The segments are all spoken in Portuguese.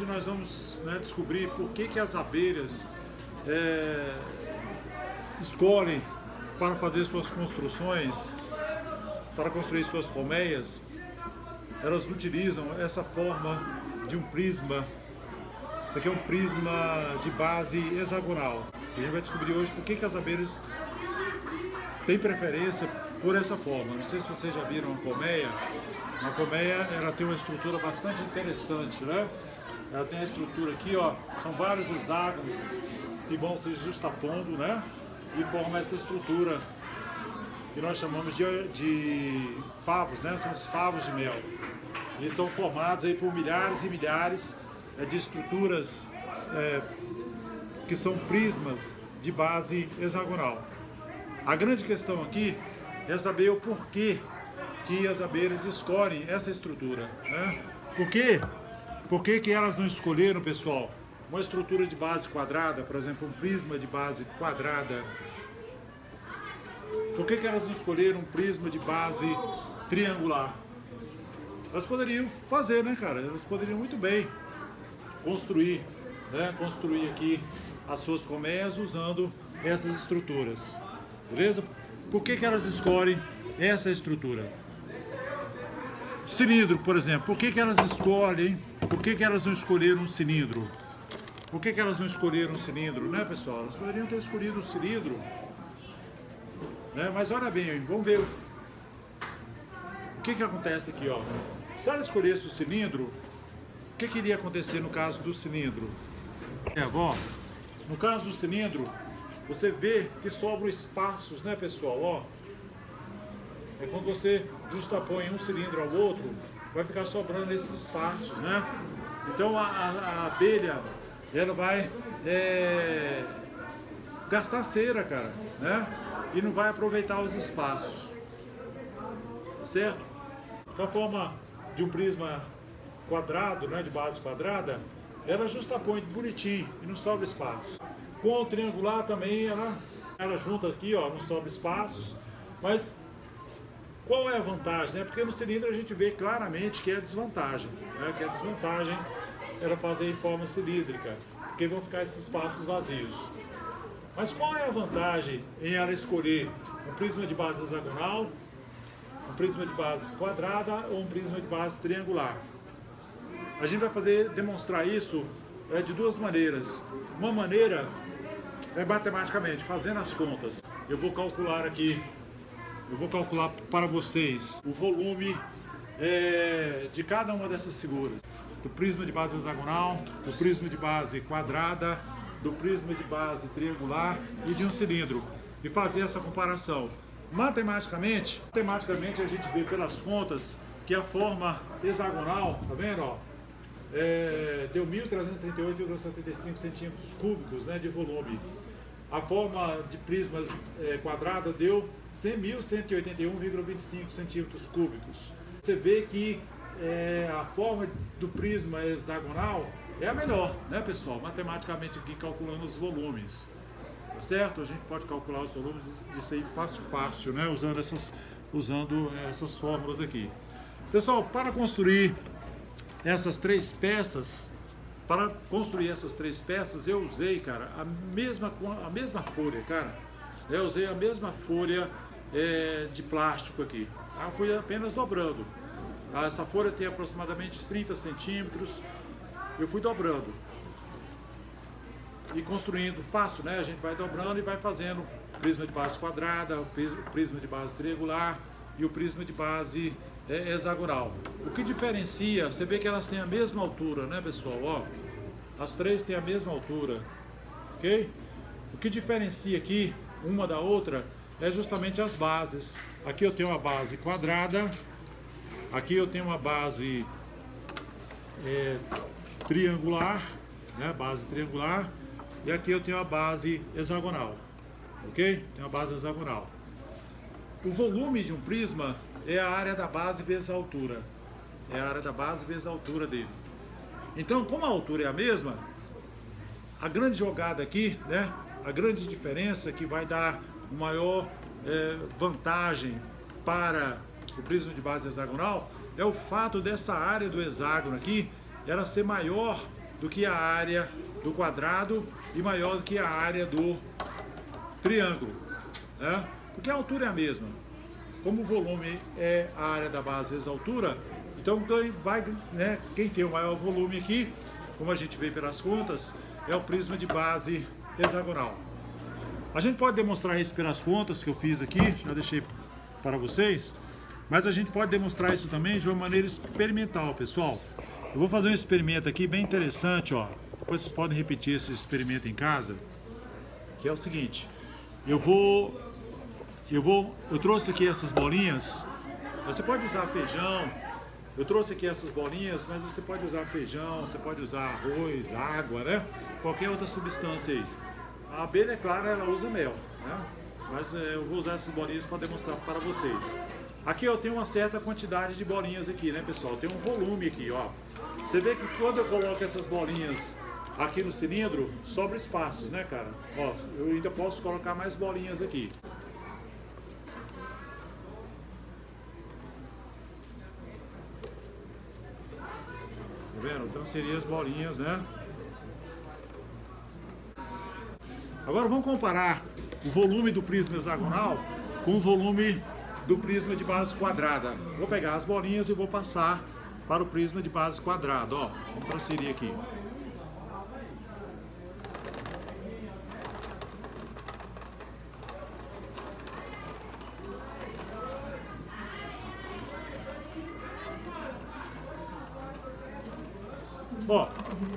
vídeo nós vamos, né, descobrir por que as abelhas escolhem para fazer suas construções, para construir suas colmeias, elas utilizam essa forma de um prisma. Isso aqui é um prisma de base hexagonal. E a gente vai descobrir hoje por que as abelhas têm preferência por essa forma. Não sei se vocês já viram uma colmeia. Uma colmeia, ela tem uma estrutura bastante interessante, né? Ela tem a estrutura aqui, ó, são vários hexágonos que vão se justapondo, né? E formam essa estrutura que nós chamamos de favos, né? São os favos de mel. E são formados aí por milhares e milhares de estruturas que são prismas de base hexagonal. A grande questão aqui é saber o porquê que as abelhas escolhem essa estrutura, né? Por que elas não escolheram, pessoal, uma estrutura de base quadrada, por exemplo, um prisma de base quadrada? Por que elas não escolheram um prisma de base triangular? Elas poderiam fazer, né, cara? Elas poderiam muito bem construir, né? Construir aqui as suas colmeias usando essas estruturas, beleza? Por que elas escolhem essa estrutura? Cilindro, por exemplo. Por que elas escolhem? Por que elas não escolheram um cilindro? Por que elas não escolheram um cilindro, né, pessoal? Elas poderiam ter escolhido o cilindro, né? Mas olha bem, vamos ver o que acontece aqui, ó. Se ela escolhesse o cilindro, o que iria acontecer no caso do cilindro? Ó, no caso do cilindro, você vê que sobram espaços, né, pessoal? Ó, é quando você justapõe um cilindro ao outro, vai ficar sobrando esses espaços, né? Então a abelha, ela vai gastar cera, cara, né? E não vai aproveitar os espaços, certo? Da forma de um prisma quadrado, né, de base quadrada, ela justapõe bonitinho e não sobra espaço. Com o triangular também ela junta aqui, ó, não sobra espaços, mas qual é a vantagem, né? Porque no cilindro a gente vê claramente que é a desvantagem, né? Que a desvantagem era fazer em forma cilíndrica, porque vão ficar esses espaços vazios. Mas qual é a vantagem em ela escolher um prisma de base hexagonal, um prisma de base quadrada ou um prisma de base triangular? A gente vai demonstrar isso de duas maneiras. Uma maneira é matematicamente, fazendo as contas. Eu vou calcular para vocês o volume de cada uma dessas figuras. Do prisma de base hexagonal, do prisma de base quadrada, do prisma de base triangular e de um cilindro. E fazer essa comparação. Matematicamente a gente vê pelas contas que a forma hexagonal, tá vendo, ó? Deu 1.338,75 centímetros cúbicos, né, de volume. A forma de prismas quadrada deu 100.181,25 centímetros cúbicos. Você vê que a forma do prisma hexagonal é a melhor, né, pessoal? Matematicamente aqui calculando os volumes, tá certo? A gente pode calcular os volumes disso aí fácil, né? Usando essas fórmulas aqui. Pessoal, para construir essas três peças, eu usei, cara, a mesma folha, cara. Eu usei a mesma folha de plástico aqui. Eu fui apenas dobrando. Essa folha tem aproximadamente 30 centímetros. Eu fui dobrando e construindo fácil, né? A gente vai dobrando e vai fazendo prisma de base quadrada, o prisma de base triangular e o prisma de base hexagonal. O que diferencia, você vê que elas têm a mesma altura, né, pessoal? Ó, as três têm a mesma altura, ok? O que diferencia aqui uma da outra é justamente as bases. Aqui eu tenho uma base quadrada, aqui eu tenho uma base triangular, né, base triangular, e aqui eu tenho a base hexagonal, ok? Tem a base hexagonal. O volume de um prisma é a área da base vezes a altura. É a área da base vezes a altura dele. Então, como a altura é a mesma, a grande jogada aqui, né, a grande diferença que vai dar uma maior vantagem para o prisma de base hexagonal é o fato dessa área do hexágono aqui, ela ser maior do que a área do quadrado e maior do que a área do triângulo, né? Porque a altura é a mesma. Como o volume é a área da base vezes a altura, então quem tem o maior volume aqui, como a gente vê pelas contas, é o prisma de base hexagonal. A gente pode demonstrar isso pelas contas que eu fiz aqui, já deixei para vocês, mas a gente pode demonstrar isso também de uma maneira experimental, pessoal. Eu vou fazer um experimento aqui bem interessante, ó. Depois vocês podem repetir esse experimento em casa, que é o seguinte: eu trouxe aqui essas bolinhas. Você pode usar feijão. Eu trouxe aqui essas bolinhas, mas você pode usar feijão, você pode usar arroz, água, né? Qualquer outra substância aí. A abelha, é claro, ela usa mel, né? Mas eu vou usar essas bolinhas para demonstrar para vocês. Aqui eu tenho uma certa quantidade de bolinhas aqui, né, pessoal? Tem um volume aqui, ó. Você vê que quando eu coloco essas bolinhas aqui no cilindro, sobra espaços, né, cara? Ó, eu ainda posso colocar mais bolinhas aqui. Tá vendo? Eu transferi as bolinhas, né? Agora vamos comparar o volume do prisma hexagonal com o volume do prisma de base quadrada. Vou pegar as bolinhas e vou passar para o prisma de base quadrada, ó. Vamos transferir aqui. Ó,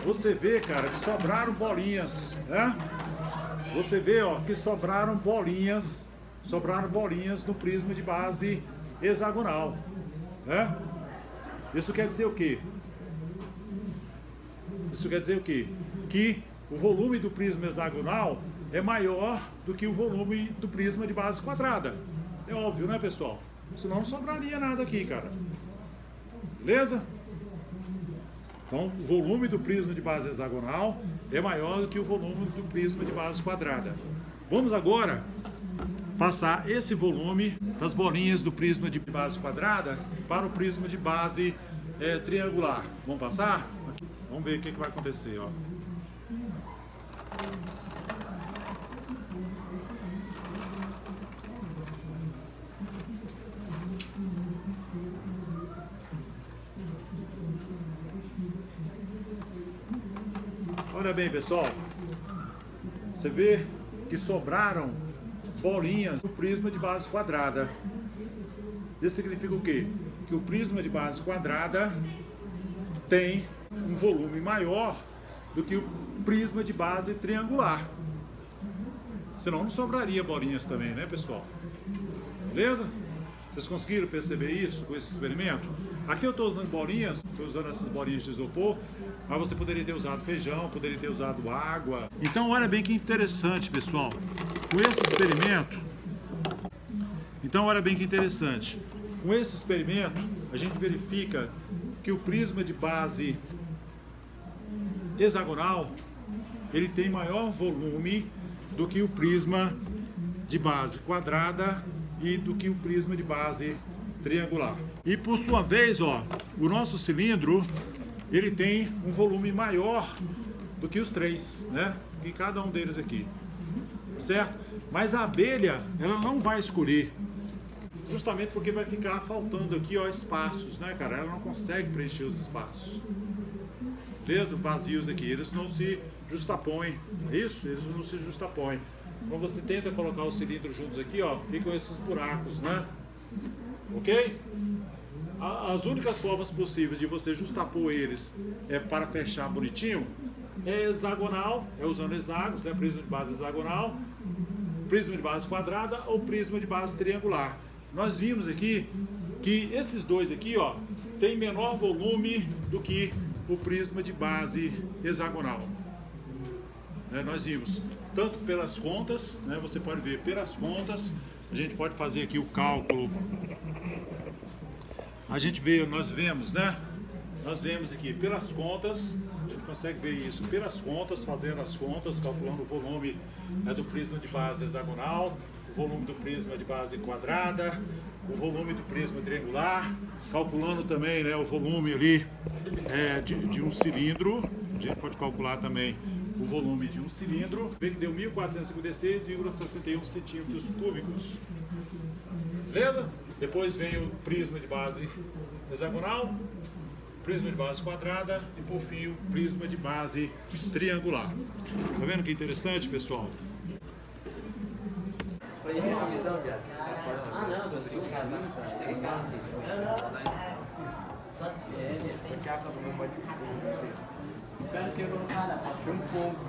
você vê, cara, que sobraram bolinhas, né? Você vê, ó, que sobraram bolinhas no prisma de base hexagonal, né? Isso quer dizer o quê? Isso quer dizer o quê? Que o volume do prisma hexagonal é maior do que o volume do prisma de base quadrada. É óbvio, né, pessoal? Senão não sobraria nada aqui, cara. Beleza? Então, o volume do prisma de base hexagonal é maior do que o volume do prisma de base quadrada. Vamos agora passar esse volume das bolinhas do prisma de base quadrada para o prisma de base triangular. Vamos passar? Vamos ver o que vai acontecer, ó. Olha bem, pessoal, você vê que sobraram bolinhas no prisma de base quadrada. Isso significa o quê? Que o prisma de base quadrada tem um volume maior do que o prisma de base triangular. Senão não sobraria bolinhas também, né, pessoal? Beleza? Vocês conseguiram perceber isso com esse experimento? Aqui eu estou usando bolinhas, estou usando essas bolinhas de isopor, mas você poderia ter usado feijão, poderia ter usado água. Então olha bem que interessante, pessoal. Com esse experimento, com esse experimento, a gente verifica que o prisma de base hexagonal, ele tem maior volume do que o prisma de base quadrada e do que o prisma de base triangular. E por sua vez, ó, o nosso cilindro, ele tem um volume maior do que os três, né? Que cada um deles aqui, certo? Mas a abelha, ela não vai escolher, justamente porque vai ficar faltando aqui, ó, espaços, né, cara? Ela não consegue preencher os espaços, beleza? Vazios aqui, eles não se justapõem, é isso? Eles não se justapõem. Quando você tenta colocar os cilindros juntos aqui, ó, ficam esses buracos, né? Ok? As únicas formas possíveis de você justapor eles para fechar bonitinho é hexagonal, é usando hexágonos, né? Prisma de base hexagonal, prisma de base quadrada ou prisma de base triangular. Nós vimos aqui que esses dois aqui, ó, tem menor volume do que o prisma de base hexagonal. Nós vimos tanto pelas contas, né? Você pode ver pelas contas, a gente pode fazer aqui o cálculo. Nós vemos, né? Nós vemos aqui pelas contas, a gente consegue ver isso pelas contas, fazendo as contas, calculando o volume do prisma de base hexagonal, o volume do prisma de base quadrada, o volume do prisma triangular, calculando também, né, o volume ali de um cilindro, A gente pode calcular também o volume de um cilindro, vê que deu 1.456,61 centímetros cúbicos. Beleza? Depois vem o prisma de base hexagonal, prisma de base quadrada e, por fim, o prisma de base triangular. Tá vendo que interessante, pessoal? Ah, não, eu sou casado. Tem casa. Quero que eu não cara, um pouco.